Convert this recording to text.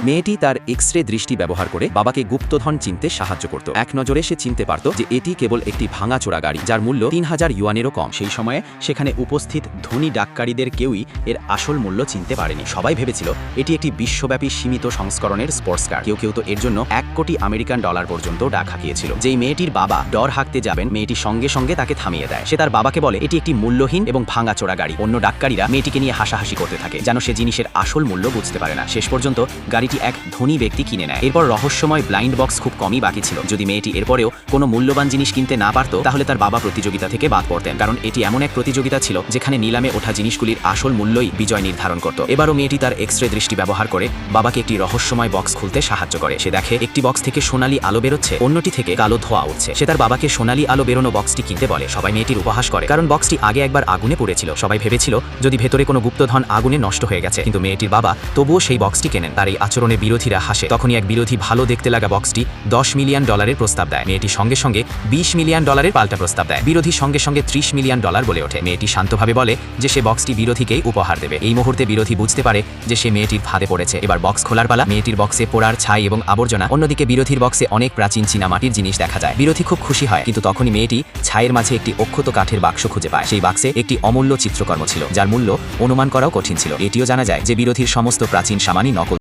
মেয়েটি তার এক্স-রে দৃষ্টি ব্যবহার করে বাবাকে গুপ্তধন চিনতে সাহায্য করত। এক নজরে সে চিনতে পারত যে এটি কেবল একটি ভাঙাচোরা গাড়ি, যার মূল্য 3000 ইউয়ানেরও কম। সেই সময়ে সেখানে উপস্থিত ধনী ডাক্কারীদের কেউই এর আসল মূল্য চিনতে পারেনি। সবাই ভেবেছিল এটি একটি বিশ্বব্যাপী সীমিত সংস্করণের স্পোর্টস কার। কেউ কেউ তো এর জন্য 1 কোটি আমেরিকান ডলার পর্যন্ত ডাক হাঁকিয়েছিল। যেই মেয়েটির বাবা ডর হাঁকতে যাবেন, মেয়েটি সঙ্গে সঙ্গে তাকে থামিয়ে দেয়। সে তার বাবাকে বলে এটি একটি মূল্যহীন এবং ভাঙাচোরা গাড়ি। অন্য ডাক্কারীরা মেয়েটিকে নিয়ে হাসাহাসি করতে থাকে, যেন সে জিনিসের আসল মূল্য বুঝতে পারে না। শেষ পর্যন্ত গাড়িটি এক ধনী ব্যক্তি কিনে নেয়। এরপর রহস্যময় ব্লাইন্ড বক্স খুব কমই বাকি ছিল। যদি মেয়েটি এরপরেও কোনো মূল্যবান জিনিস কিনতে না পারত, তাহলে তার বাবা প্রতিযোগিতা থেকে বাদ পড়তেন, কারণ এটি এমন এক প্রতিযোগিতা ছিল যেখানে নিলামে ওঠা জিনিসগুলির আসল মূল্যই বিজয় নির্ধারণ করত। এবারও মেয়েটি তার এক্স-রে দৃষ্টি ব্যবহার করে বাবাকে একটি রহস্যময় বক্স খুলতে সাহায্য করে। সে দেখে একটি বক্স থেকে সোনালী আলো বেরোচ্ছে, অন্যটি থেকে কালো ধোঁয়া উঠছে। সে তার বাবাকে সোনালী আলো বেরোনো বক্সটি কিনতে বলে। সবাই মেয়েটির উপহাস করে, কারণ বক্সটি আগে একবার আগুনে পড়েছিল। সবাই ভেবেছিল যদি ভেতরে কোনো গুপ্তধন আগুনে নষ্ট হয়ে গেছে, কিন্তু মেয়েটির বাবা তবুও সেই বক্সটি কেনেন। তার এই আচরণে বিরোধীরা হাসে। তখনই এক বিরোধী ভালো দেখতে লাগা বক্সটি 10 মিলিয়ন ডলারের প্রস্তাব দেয়। মেয়েটি সঙ্গে সঙ্গে 20 মিলিয়ন ডলারের পাল্টা প্রস্তাব দেয়। বিরোধী সঙ্গে সঙ্গে 30 মিলিয়ন ডলার বলে ওঠে। মেয়েটি শান্তভাবে বলে যে সে বক্সটি বিরোধীকেই উপহার দেবে। এই মুহূর্তে বিরোধী বুঝতে পারে যে সে মেয়েটির ফাঁদে পড়েছে। এবার বক্স খোলার পালা। মেয়েটির বক্সে পোড়ার ছাই এবং আবর্জনা। অন্যদিকে বিরোধীর বক্সে অনেক প্রাচীন চীনামাটির জিনিস দেখা যায়। বিরোধী খুব খুশি হয়, কিন্তু তখনই মেয়েটি ছাইয়ের মাঝে একটি অক্ষত কাঠের বাক্স খুঁজে পায়। সেই বাক্সে একটি অমূল্য চিত্রকর্ম ছিল, যার মূল্য অনুমান করাও কঠিন ছিল। এটিও জানা যায় যে বিরোধীর সমস্ত প্রাচীন সামানই নকল।